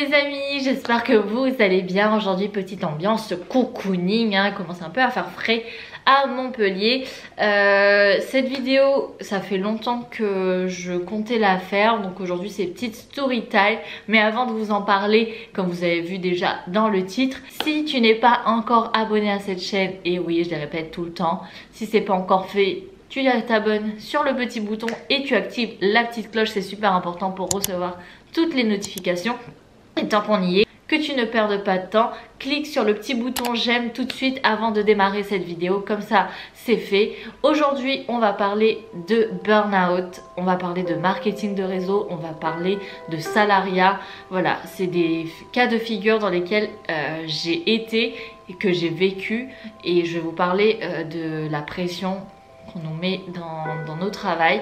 les amis, j'espère que vous allez bien. Aujourd'hui petite ambiance cocooning, il commence un peu à faire frais à Montpellier. Cette vidéo, ça fait longtemps que je comptais la faire, donc aujourd'hui c'est petite story time. Mais avant de vous en parler, comme vous avez vu déjà dans le titre, si tu n'es pas encore abonné à cette chaîne, et oui je le répète tout le temps, si c'est pas encore fait, tu t'abonnes sur le petit bouton et tu actives la petite cloche, c'est super important pour recevoir toutes les notifications. Et tant qu'on y est, que tu ne perdes pas de temps, clique sur le petit bouton j'aime tout de suite avant de démarrer cette vidéo, comme ça c'est fait. Aujourd'hui on va parler de burn-out, on va parler de marketing de réseau, on va parler de salariat. Voilà, c'est des cas de figure dans lesquels j'ai été et que j'ai vécu, et je vais vous parler de la pression qu'on nous met dans nos travails.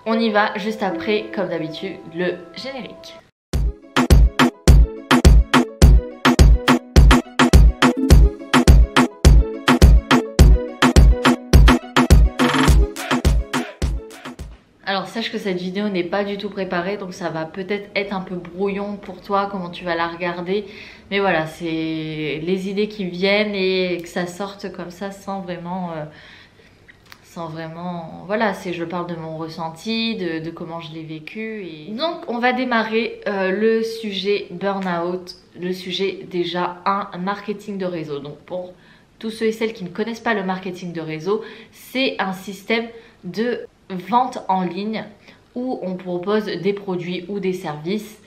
On y va juste après, comme d'habitude, le générique. Alors sache que cette vidéo n'est pas du tout préparée, donc ça va peut-être être un peu brouillon pour toi, comment tu vas la regarder. Mais voilà, c'est les idées qui viennent et que ça sorte comme ça sans vraiment... voilà, je parle de mon ressenti, de comment je l'ai vécu. Et... donc on va démarrer le sujet burn-out, le sujet déjà un marketing de réseau. Donc pour tous ceux et celles qui ne connaissent pas le marketing de réseau, c'est un système de vente en ligne où on propose des produits ou des services,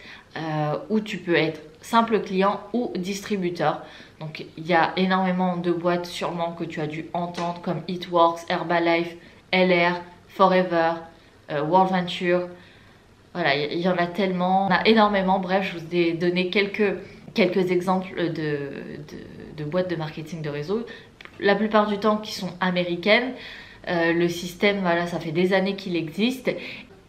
où tu peux être simple client ou distributeur. Donc il y a énormément de boîtes sûrement que tu as dû entendre, comme It Works, Herbalife, LR, Forever, World Venture. Voilà, il y en a tellement, on a énormément. Bref, je vous ai donné quelques exemples de boîtes de marketing de réseau, la plupart du temps qui sont américaines. Le système, voilà, ça fait des années qu'il existe.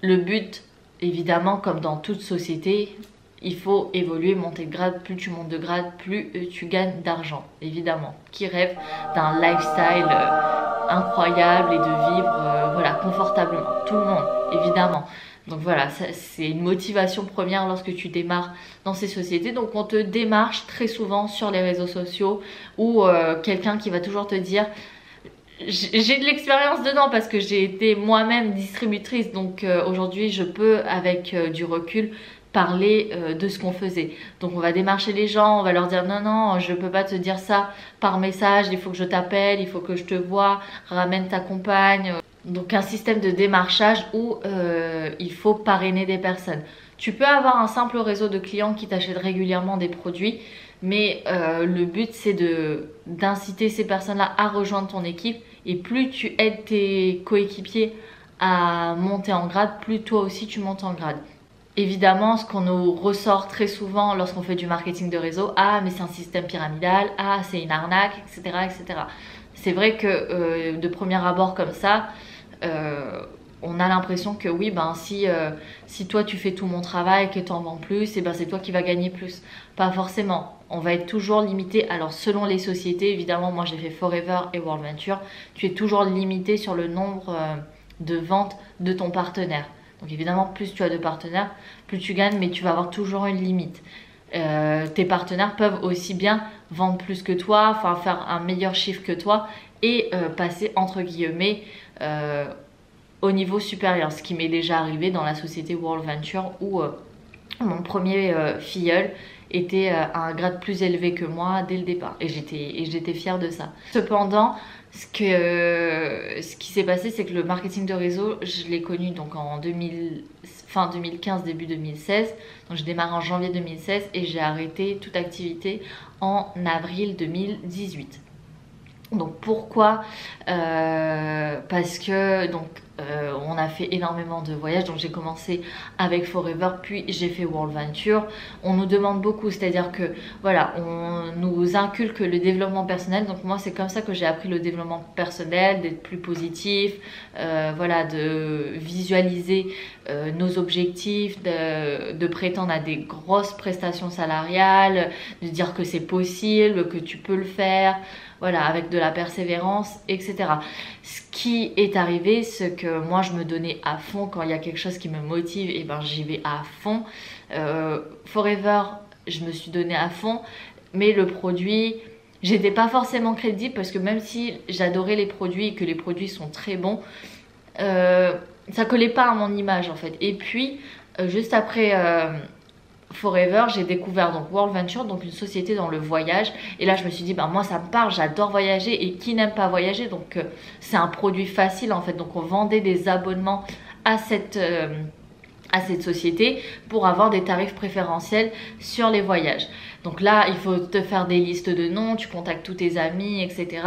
Le but, évidemment, comme dans toute société, il faut évoluer, monter de grade. Plus tu montes de grade, plus tu gagnes d'argent, évidemment. Qui rêve d'un lifestyle incroyable et de vivre voilà, confortablement. Tout le monde, évidemment. Donc voilà, c'est une motivation première lorsque tu démarres dans ces sociétés. Donc on te démarche très souvent sur les réseaux sociaux, ou quelqu'un qui va toujours te dire... J'ai de l'expérience dedans parce que j'ai été moi-même distributrice, donc aujourd'hui je peux avec du recul parler de ce qu'on faisait. Donc on va démarcher les gens, on va leur dire non, je peux pas te dire ça par message, il faut que je t'appelle, il faut que je te vois, ramène ta compagne. Donc un système de démarchage où il faut parrainer des personnes. Tu peux avoir un simple réseau de clients qui t'achètent régulièrement des produits, mais le but c'est d'inciter ces personnes-là à rejoindre ton équipe. Et plus tu aides tes coéquipiers à monter en grade, plus toi aussi tu montes en grade. Évidemment, ce qu'on nous ressort très souvent lorsqu'on fait du marketing de réseau, ah mais c'est un système pyramidal, ah c'est une arnaque, etc. etc. C'est vrai que de premier abord comme ça, on a l'impression que oui, ben si toi tu fais tout mon travail, que tu en vends plus, et ben c'est toi qui vas gagner plus. Pas forcément. On va être toujours limité. Alors selon les sociétés, évidemment, moi j'ai fait Forever et World Venture, tu es toujours limité sur le nombre de ventes de ton partenaire. Donc évidemment, plus tu as de partenaires, plus tu gagnes, mais tu vas avoir toujours une limite. Tes partenaires peuvent aussi bien vendre plus que toi, enfin faire un meilleur chiffre que toi et passer entre guillemets au niveau supérieur. Ce qui m'est déjà arrivé dans la société World Venture où mon premier filleul était à un grade plus élevé que moi dès le départ, et j'étais fière de ça. Cependant, ce qui s'est passé, c'est que le marketing de réseau, je l'ai connu donc en fin 2015, début 2016. Donc je démarre en janvier 2016 et j'ai arrêté toute activité en avril 2018. Donc pourquoi parce que donc on a fait énormément de voyages. Donc j'ai commencé avec Forever, puis j'ai fait World Venture. On nous demande beaucoup, c'est-à-dire que voilà, on nous inculque le développement personnel. Donc moi c'est comme ça que j'ai appris le développement personnel, d'être plus positif, voilà, de visualiser nos objectifs, de prétendre à des grosses prestations salariales, de dire que c'est possible, que tu peux le faire. Voilà, avec de la persévérance, etc. Ce qui est arrivé, c'est que moi je me donnais à fond quand il y a quelque chose qui me motive, et ben j'y vais à fond. Forever, je me suis donnée à fond, mais le produit, j'étais pas forcément crédible parce que même si j'adorais les produits et que les produits sont très bons, ça collait pas à mon image en fait. Et puis juste après Forever, j'ai découvert donc World Venture, donc une société dans le voyage. Et là, je me suis dit, bah moi, ça me parle, j'adore voyager. Et qui n'aime pas voyager? Donc, c'est un produit facile en fait. Donc, on vendait des abonnements à cette société pour avoir des tarifs préférentiels sur les voyages. Donc là, il faut te faire des listes de noms, tu contactes tous tes amis, etc.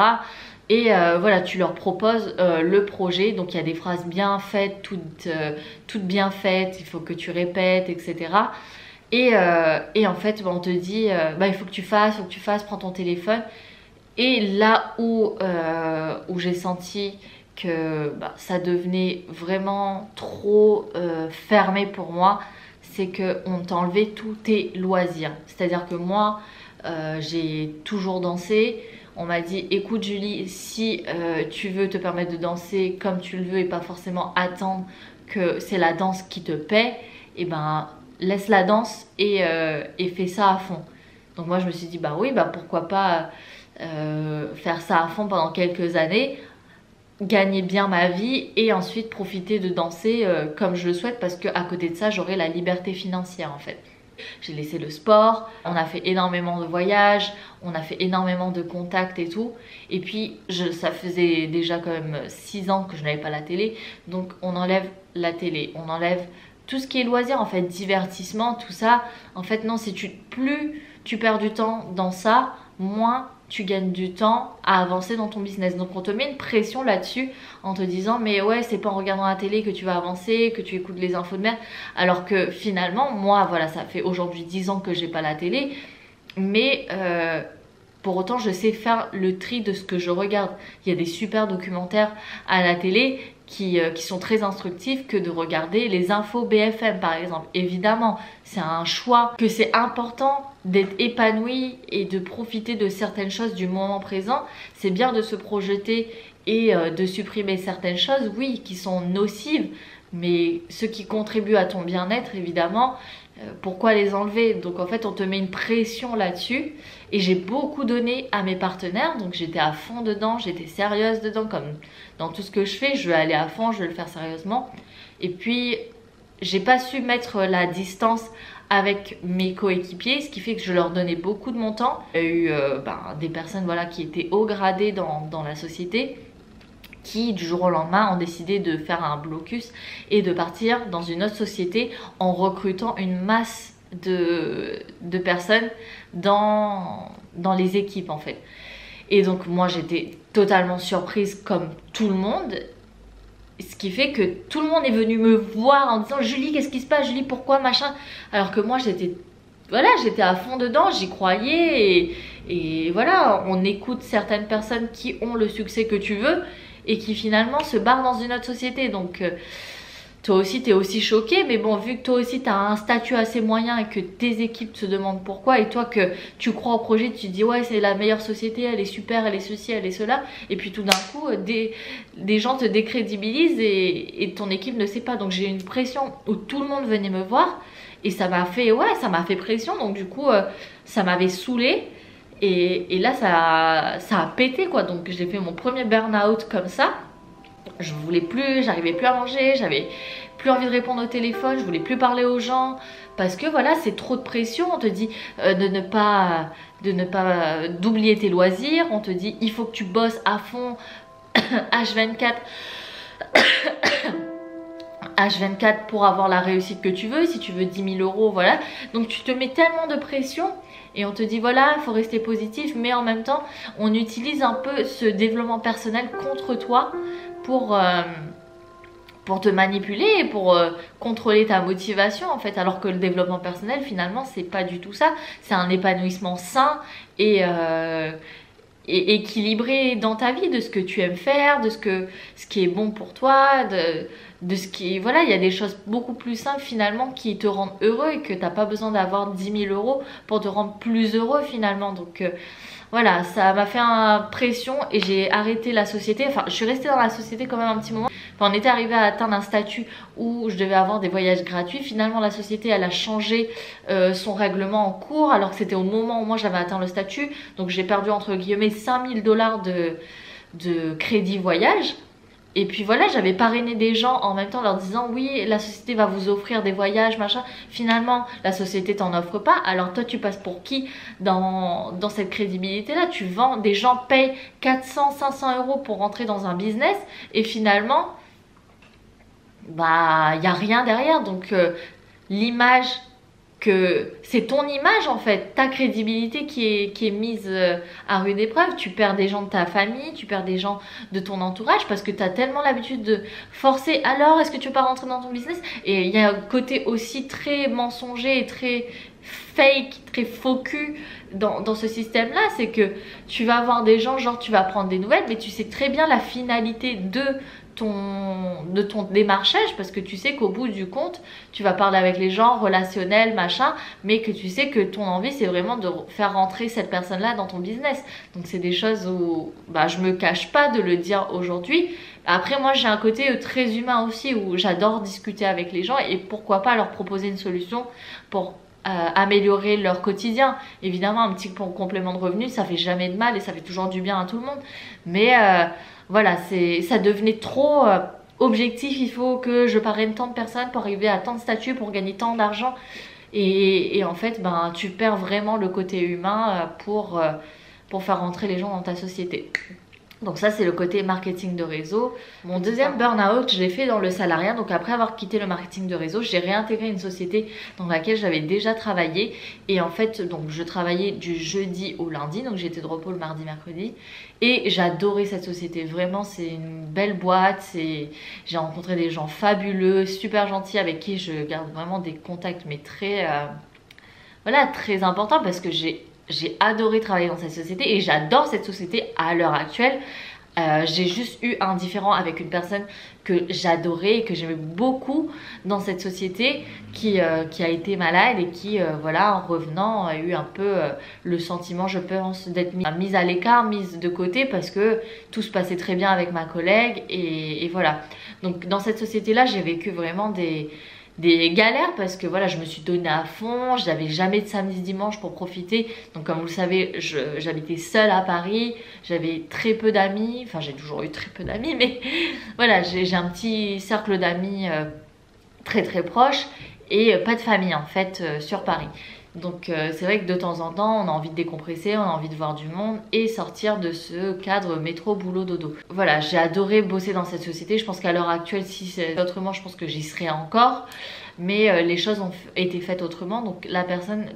Et voilà, tu leur proposes le projet. Donc, il y a des phrases bien faites, toutes bien faites. Il faut que tu répètes, etc. Et en fait, on te dit, il faut que tu fasses, prends ton téléphone. Et là où j'ai senti que ça devenait vraiment trop fermé pour moi, c'est qu'on t'enlevait tous tes loisirs. C'est-à-dire que moi, j'ai toujours dansé. On m'a dit, écoute Julie, si tu veux te permettre de danser comme tu le veux et pas forcément attendre que c'est la danse qui te paie, et ben laisse la danse et fais ça à fond. Donc moi je me suis dit bah oui, pourquoi pas faire ça à fond pendant quelques années, gagner bien ma vie et ensuite profiter de danser comme je le souhaite, parce que à côté de ça j'aurai la liberté financière en fait. J'ai laissé le sport, on a fait énormément de voyages, on a fait énormément de contacts et tout. Et puis ça faisait déjà quand même 6 ans que je n'avais pas la télé. Donc on enlève la télé, on enlève tout ce qui est loisir en fait, divertissement, tout ça. En fait non, plus tu perds du temps dans ça, moins tu gagnes du temps à avancer dans ton business. Donc on te met une pression là-dessus en te disant mais ouais, c'est pas en regardant la télé que tu vas avancer, que tu écoutes les infos de merde. Alors que finalement moi voilà, ça fait aujourd'hui 10 ans que j'ai pas la télé, mais pour autant je sais faire le tri de ce que je regarde. Il y a des super documentaires à la télé qui sont très instructifs que de regarder les infos BFM par exemple. Évidemment, c'est un choix, que c'est important d'être épanoui et de profiter de certaines choses du moment présent. C'est bien de se projeter et de supprimer certaines choses, oui, qui sont nocives, mais ce qui contribue à ton bien-être, évidemment, pourquoi les enlever? Donc en fait on te met une pression là-dessus, et j'ai beaucoup donné à mes partenaires, donc j'étais à fond dedans, j'étais sérieuse dedans, comme dans tout ce que je fais, je veux aller à fond, je veux le faire sérieusement. Et puis j'ai pas su mettre la distance avec mes coéquipiers, ce qui fait que je leur donnais beaucoup de mon temps. Il y a eu des personnes voilà, qui étaient haut gradées dans la société, qui du jour au lendemain ont décidé de faire un blocus et de partir dans une autre société en recrutant une masse de personnes dans les équipes en fait. Et donc moi j'étais totalement surprise comme tout le monde, ce qui fait que tout le monde est venu me voir en disant Julie, qu'est-ce qui se passe, Julie, pourquoi, machin, alors que moi j'étais à fond dedans, j'y croyais, et voilà, on écoute certaines personnes qui ont le succès que tu veux et qui finalement se barrent dans une autre société. Donc toi aussi t'es aussi choqué, mais bon, vu que toi aussi t'as un statut assez moyen et que tes équipes se demandent pourquoi, et toi que tu crois au projet, tu te dis ouais c'est la meilleure société, elle est super, elle est ceci, elle est cela, et puis tout d'un coup des gens te décrédibilisent et ton équipe ne sait pas. Donc j'ai eu une pression où tout le monde venait me voir, et ça m'a fait pression. Donc du coup ça m'avait saoulée. Et là ça a pété quoi. Donc j'ai fait mon premier burn-out comme ça. Je voulais plus, j'arrivais plus à manger, j'avais plus envie de répondre au téléphone, je voulais plus parler aux gens, parce que voilà, c'est trop de pression. On te dit d'oublier tes loisirs, on te dit il faut que tu bosses à fond H24 H24 pour avoir la réussite que tu veux. Si tu veux 10 000 euros, voilà. Donc tu te mets tellement de pression et on te dit voilà, il faut rester positif, mais en même temps on utilise un peu ce développement personnel contre toi pour te manipuler et pour contrôler ta motivation en fait. Alors que le développement personnel finalement c'est pas du tout ça, c'est un épanouissement sain et équilibré dans ta vie, de ce que tu aimes faire, de ce qui est bon pour toi, de ce qui, voilà, il y a des choses beaucoup plus simples finalement qui te rendent heureux, et que t'as pas besoin d'avoir 10 000 euros pour te rendre plus heureux finalement. Donc voilà, ça m'a fait une pression et j'ai arrêté la société. Enfin, je suis restée dans la société quand même un petit moment, Enfin, on était arrivé à atteindre un statut où je devais avoir des voyages gratuits. Finalement, la société, elle a changé son règlement en cours, alors que c'était au moment où moi j'avais atteint le statut. Donc j'ai perdu entre guillemets 5000 dollars de crédit voyage. Et puis voilà, j'avais parrainé des gens en même temps leur disant oui, la société va vous offrir des voyages, machin. Finalement, la société t'en offre pas. Alors toi, tu passes pour qui dans cette crédibilité-là? Tu vends, des gens payent 400, 500 euros pour rentrer dans un business et finalement, bah, il n'y a rien derrière. Donc l'image que c'est ton image en fait, ta crédibilité qui est mise à rude épreuve. Tu perds des gens de ta famille, tu perds des gens de ton entourage parce que tu as tellement l'habitude de forcer. Alors, est-ce que tu veux pas rentrer dans ton business? Et il y a un côté aussi très mensonger et très fake, très faux cul dans ce système-là. C'est que tu vas avoir des gens, genre tu vas prendre des nouvelles, mais tu sais très bien la finalité de ton démarchage parce que tu sais qu'au bout du compte tu vas parler avec les gens, relationnel, machin, mais que tu sais que ton envie c'est vraiment de faire rentrer cette personne là dans ton business. Donc c'est des choses où bah, je me cache pas de le dire aujourd'hui. Après moi j'ai un côté très humain aussi où j'adore discuter avec les gens et pourquoi pas leur proposer une solution pour améliorer leur quotidien. Évidemment un petit complément de revenu ça fait jamais de mal et ça fait toujours du bien à tout le monde, mais voilà, ça devenait trop objectif. Il faut que je parraine tant de personnes pour arriver à tant de statuts, pour gagner tant d'argent. Et en fait, ben, tu perds vraiment le côté humain pour faire rentrer les gens dans ta société. Donc ça, c'est le côté marketing de réseau. Mon deuxième burn-out, je l'ai fait dans le salariat. Donc après avoir quitté le marketing de réseau, j'ai réintégré une société dans laquelle j'avais déjà travaillé. Et en fait, donc je travaillais du jeudi au lundi. Donc j'étais de repos le mardi, mercredi. Et j'adorais cette société. Vraiment, c'est une belle boîte. J'ai rencontré des gens fabuleux, super gentils, avec qui je garde vraiment des contacts, mais voilà, très importants parce que j'ai adoré travailler dans cette société et j'adore cette société à l'heure actuelle. J'ai juste eu un différend avec une personne que j'adorais et que j'aimais beaucoup dans cette société qui a été malade et qui, voilà, en revenant, a eu un peu le sentiment, je pense, d'être mise à l'écart, mise de côté parce que tout se passait très bien avec ma collègue et voilà. Donc dans cette société-là, j'ai vécu vraiment des galères parce que voilà, je me suis donnée à fond, j'avais jamais de samedi dimanche pour profiter. Donc comme vous le savez, j'habitais seule à Paris, j'avais très peu d'amis, enfin j'ai toujours eu très peu d'amis, mais voilà, j'ai un petit cercle d'amis très très proche et pas de famille en fait sur Paris. Donc c'est vrai que de temps en temps on a envie de décompresser, on a envie de voir du monde et sortir de ce cadre métro boulot dodo. Voilà, j'ai adoré bosser dans cette société. Je pense qu'à l'heure actuelle, si c'est autrement, je pense que j'y serais encore. Mais les choses ont été faites autrement. Donc la personne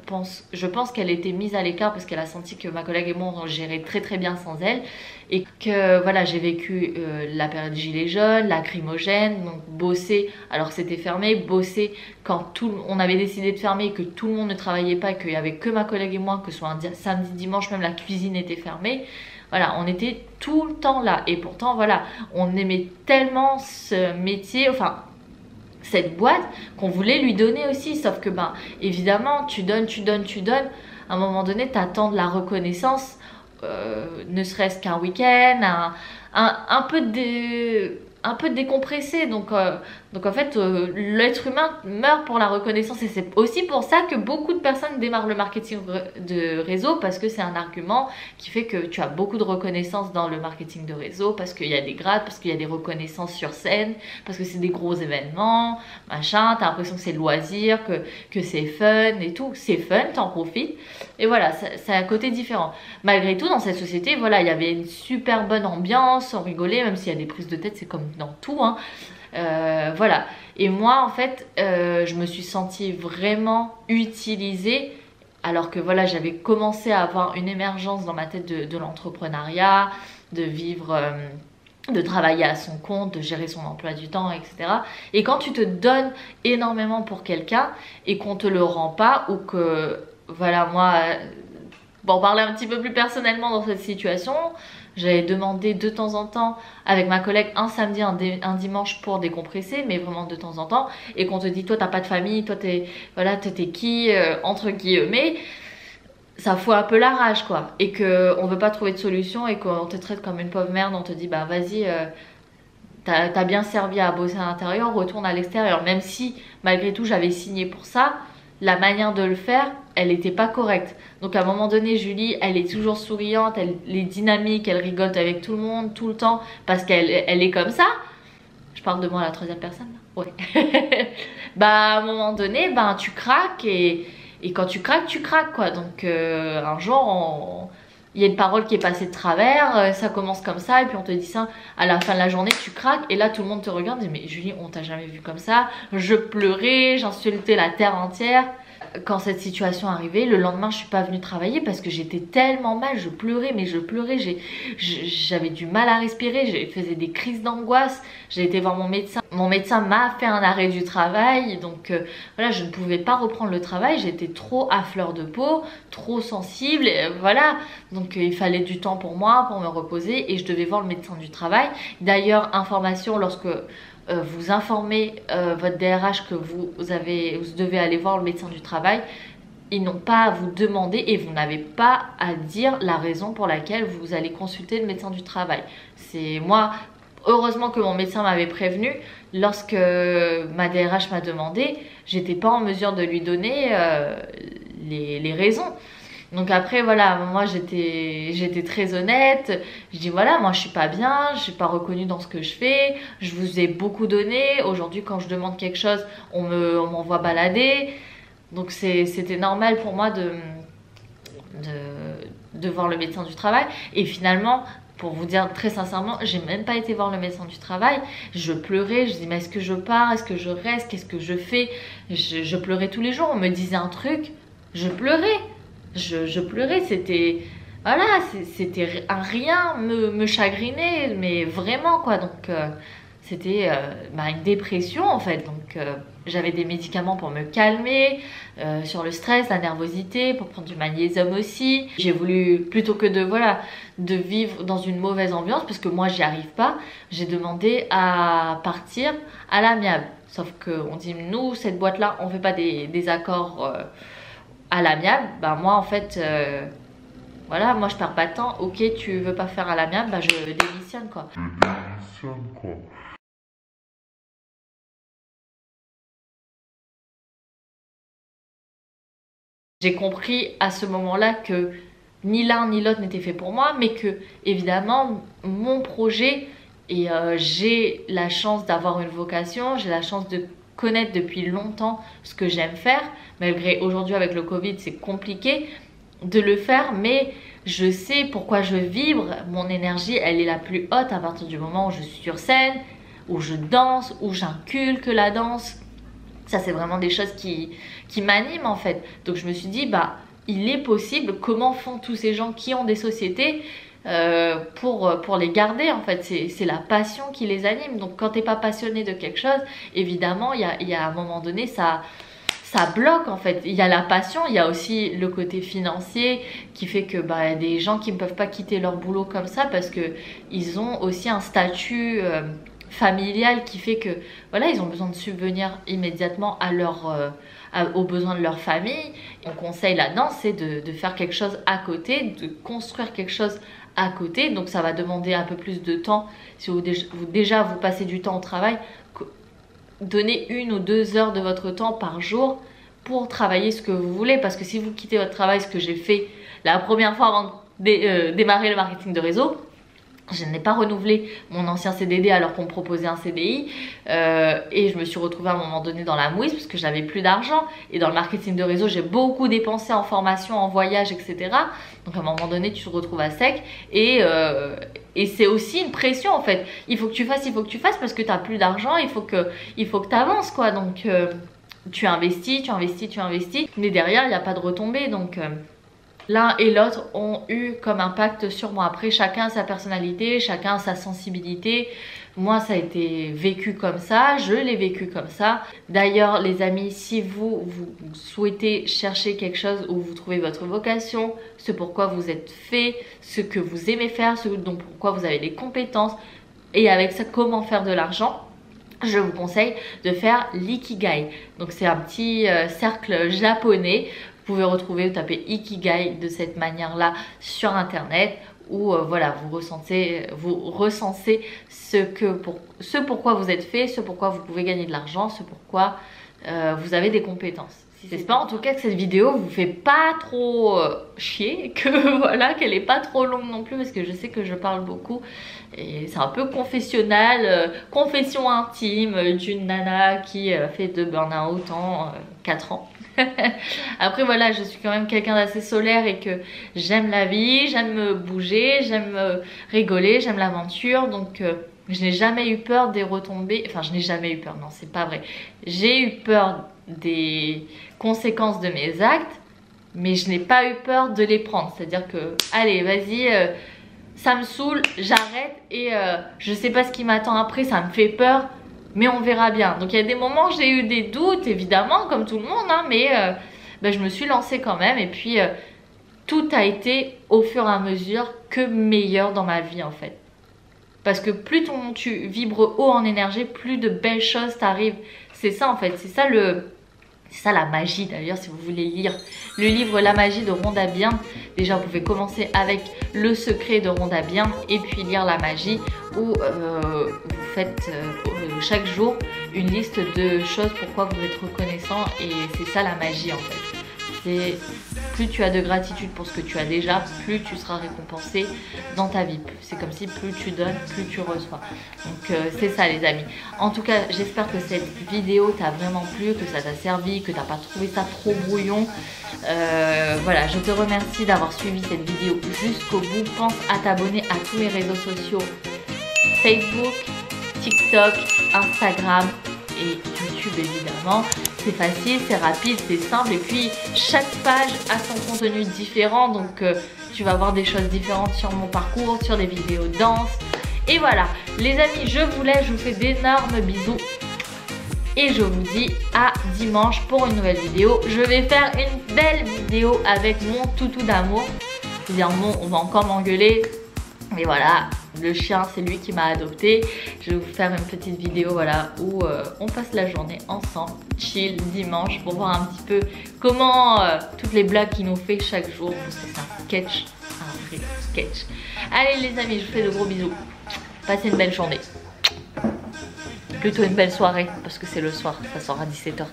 je pense qu'elle était mise à l'écart parce qu'elle a senti que ma collègue et moi on gérait très très bien sans elle. Et que voilà, j'ai vécu la période gilet jaune, lacrymogène, donc bosser alors que c'était fermé, bosser quand on avait décidé de fermer et que tout le monde ne travaillait pas, qu'il y avait que ma collègue et moi, que ce soit un samedi, dimanche, même la cuisine était fermée. Voilà, on était tout le temps là. Et pourtant, voilà, on aimait tellement ce métier, enfin, cette boîte, qu'on voulait lui donner aussi. Sauf que, ben, évidemment, tu donnes. À un moment donné, tu attends de la reconnaissance, ne serait-ce qu'un week-end, un peu décompressé. Donc en fait, l'être humain meurt pour la reconnaissance. Et c'est aussi pour ça que beaucoup de personnes démarrent le marketing de réseau, parce que c'est un argument qui fait que tu as beaucoup de reconnaissance dans le marketing de réseau, parce qu'il y a des grades, parce qu'il y a des reconnaissances sur scène, parce que c'est des gros événements, machin. T'as l'impression que c'est loisir, que c'est fun et tout. C'est fun, t'en profites. Et voilà, c'est un côté différent. Malgré tout, dans cette société, voilà, il y avait une super bonne ambiance, on rigolait, même s'il y a des prises de tête, c'est comme dans tout, hein. Voilà. Et moi, en fait, je me suis sentie vraiment utilisée, alors que voilà, j'avais commencé à avoir une émergence dans ma tête de l'entrepreneuriat, de vivre, de travailler à son compte, de gérer son emploi du temps, etc. Et quand tu te donnes énormément pour quelqu'un et qu'on te le rend pas, ou que, voilà, moi, pour parler un petit peu plus personnellement dans cette situation, j'avais demandé de temps en temps avec ma collègue un samedi, un dimanche pour décompresser, mais vraiment de temps en temps, et qu'on te dit toi t'as pas de famille, toi t'es qui, entre guillemets, ça fout un peu la rage quoi, et qu'on veut pas trouver de solution et qu'on te traite comme une pauvre merde, on te dit bah vas-y, t'as bien servi à bosser à l'intérieur, retourne à l'extérieur. Même si malgré tout j'avais signé pour ça, la manière de le faire, elle n'était pas correcte. Donc à un moment donné, Julie, elle est toujours souriante, elle est dynamique, elle rigole avec tout le monde, tout le temps, parce qu'elle est comme ça. Je parle de moi à la troisième personne là. Ouais. Bah à un moment donné, ben tu craques et quand tu craques quoi. Donc un jour, il y a une parole qui est passée de travers, ça commence comme ça et puis on te dit ça à la fin de la journée, tu craques et là tout le monde te regarde et dit mais Julie, on t'a jamais vu comme ça. Je pleurais, j'insultais la terre entière. Quand cette situation arrivait, le lendemain je suis pas venue travailler parce que j'étais tellement mal, je pleurais, mais je pleurais, j'avais du mal à respirer, je faisais des crises d'angoisse. J'ai été voir mon médecin m'a fait un arrêt du travail, donc voilà, je ne pouvais pas reprendre le travail, j'étais trop à fleur de peau, trop sensible, voilà, donc il fallait du temps pour moi, pour me reposer et je devais voir le médecin du travail. D'ailleurs, information, lorsque vous informez votre DRH que vous devez aller voir le médecin du travail, ils n'ont pas à vous demander et vous n'avez pas à dire la raison pour laquelle vous allez consulter le médecin du travail. C'est moi, heureusement que mon médecin m'avait prévenu. Lorsque ma DRH m'a demandé, j'étais pas en mesure de lui donner les raisons. Donc après voilà, moi j'étais très honnête. Je dis voilà, moi je suis pas bien, je suis pas reconnue dans ce que je fais, je vous ai beaucoup donné. Aujourd'hui quand je demande quelque chose, on m'envoie balader. Donc c'était normal pour moi de voir le médecin du travail. Et finalement, pour vous dire très sincèrement, j'ai même pas été voir le médecin du travail. Je pleurais, je dis mais est-ce que je pars, est-ce que je reste, qu'est-ce que je fais? Je pleurais tous les jours, on me disait un truc, je pleurais. Je pleurais, c'était voilà, c'était un rien me chagrinait, mais vraiment quoi. Donc c'était une dépression en fait. Donc j'avais des médicaments pour me calmer, sur le stress, la nervosité, pour prendre du magnésium aussi. J'ai voulu, plutôt que de vivre dans une mauvaise ambiance, parce que moi j'y arrive pas, j'ai demandé à partir à l'amiable. Sauf qu'on dit nous, cette boîte là, on fait pas des accords à l'amiable. Bah moi en fait voilà, moi je perds pas de temps. Ok, tu veux pas faire à l'amiable, bah je démissionne quoi. J'ai compris à ce moment-là que ni l'un ni l'autre n'était fait pour moi, mais que évidemment mon projet, et j'ai la chance d'avoir une vocation, j'ai la chance de connaître depuis longtemps ce que j'aime faire, malgré aujourd'hui avec le Covid c'est compliqué de le faire, mais je sais pourquoi je vibre, mon énergie elle est la plus haute à partir du moment où je suis sur scène, où je danse, où j'inculque la danse. Ça c'est vraiment des choses qui m'animent en fait. Donc je me suis dit bah il est possible, comment font tous ces gens qui ont des sociétés pour les garder en fait. C'est la passion qui les anime. Donc quand t'es pas passionné de quelque chose, évidemment il y a un moment donné ça bloque en fait. Il y a la passion, il y a aussi le côté financier qui fait que bah, des gens qui ne peuvent pas quitter leur boulot comme ça parce que ils ont aussi un statut familial qui fait que voilà, ils ont besoin de subvenir immédiatement aux besoins de leur famille. Mon conseil là-dedans, c'est de faire quelque chose à côté, de construire quelque chose à côté. Donc ça va demander un peu plus de temps. Si déjà vous passez du temps au travail, donnez 1 ou 2 heures de votre temps par jour pour travailler ce que vous voulez. Parce que si vous quittez votre travail, ce que j'ai fait la première fois avant de démarrer le marketing de réseau, je n'ai pas renouvelé mon ancien CDD alors qu'on me proposait un CDI et je me suis retrouvée à un moment donné dans la mouise parce que j'avais plus d'argent. Et dans le marketing de réseau, j'ai beaucoup dépensé en formation, en voyage, etc. Donc à un moment donné, tu te retrouves à sec et c'est aussi une pression en fait. Il faut que tu fasses parce que tu n'as plus d'argent, il faut que tu avances quoi. Donc tu investis, mais derrière, il n'y a pas de retombée. Donc l'un et l'autre ont eu comme impact sur moi. Après, chacun a sa personnalité, chacun a sa sensibilité. Moi, ça a été vécu comme ça, je l'ai vécu comme ça. D'ailleurs, les amis, si vous souhaitez chercher quelque chose où vous trouvez votre vocation, ce pourquoi vous êtes fait, ce que vous aimez faire, ce dont pourquoi vous avez les compétences, et avec ça, comment faire de l'argent, je vous conseille de faire l'ikigai. Donc c'est un petit cercle japonais. Vous pouvez retrouver, vous tapez Ikigai de cette manière-là sur internet où voilà, vous recensez ce pourquoi vous êtes fait, ce pourquoi vous pouvez gagner de l'argent, ce pourquoi vous avez des compétences. J'espère en tout cas que cette vidéo vous fait pas trop chier, que voilà, qu'elle est pas trop longue non plus, parce que je sais que je parle beaucoup et c'est un peu confessionnal, confession intime d'une nana qui fait de burn-out en 4 ans. Après voilà, je suis quand même quelqu'un d'assez solaire et que j'aime la vie, j'aime me bouger, j'aime rigoler, j'aime l'aventure, donc je n'ai jamais eu peur des retombées. Enfin, je n'ai jamais eu peur, non, c'est pas vrai. J'ai eu peur des conséquences de mes actes, mais je n'ai pas eu peur de les prendre. C'est-à-dire que, allez, vas-y, ça me saoule, j'arrête et je sais pas ce qui m'attend après, ça me fait peur, mais on verra bien. Donc il y a des moments où j'ai eu des doutes, évidemment, comme tout le monde, hein, mais je me suis lancée quand même et puis tout a été au fur et à mesure que meilleur dans ma vie en fait. Parce que plus tu vibres haut en énergie, plus de belles choses t'arrivent. C'est ça en fait, c'est ça la magie. D'ailleurs, si vous voulez lire le livre La magie de Rhonda Byrne, déjà vous pouvez commencer avec Le secret de Rhonda Byrne et puis lire La magie où vous faites chaque jour une liste de choses pourquoi vous êtes reconnaissant, et c'est ça la magie en fait. C'est plus tu as de gratitude pour ce que tu as déjà, plus tu seras récompensé dans ta vie. C'est comme si plus tu donnes, plus tu reçois. Donc c'est ça les amis. En tout cas, j'espère que cette vidéo t'a vraiment plu, que ça t'a servi, que t'as pas trouvé ça trop brouillon. Voilà, je te remercie d'avoir suivi cette vidéo jusqu'au bout. Pense à t'abonner à tous mes réseaux sociaux, Facebook, TikTok, Instagram et YouTube évidemment. C'est facile, c'est rapide, c'est simple, et puis chaque page a son contenu différent, donc tu vas voir des choses différentes sur mon parcours, sur des vidéos danse. Et voilà les amis, je vous laisse, je vous fais d'énormes bisous et je vous dis à dimanche pour une nouvelle vidéo. Je vais faire une belle vidéo avec mon toutou d'amour. C'est-à-dire on va encore m'engueuler, mais voilà, le chien c'est lui qui m'a adopté. Je vais vous faire une petite vidéo voilà où on passe la journée ensemble, chill dimanche, pour voir un petit peu comment toutes les blagues qu'il nous fait chaque jour. C'est un sketch, un vrai sketch. Allez les amis, je vous fais de gros bisous. Passez une belle journée. Plutôt une belle soirée parce que c'est le soir, ça sort à 17h30.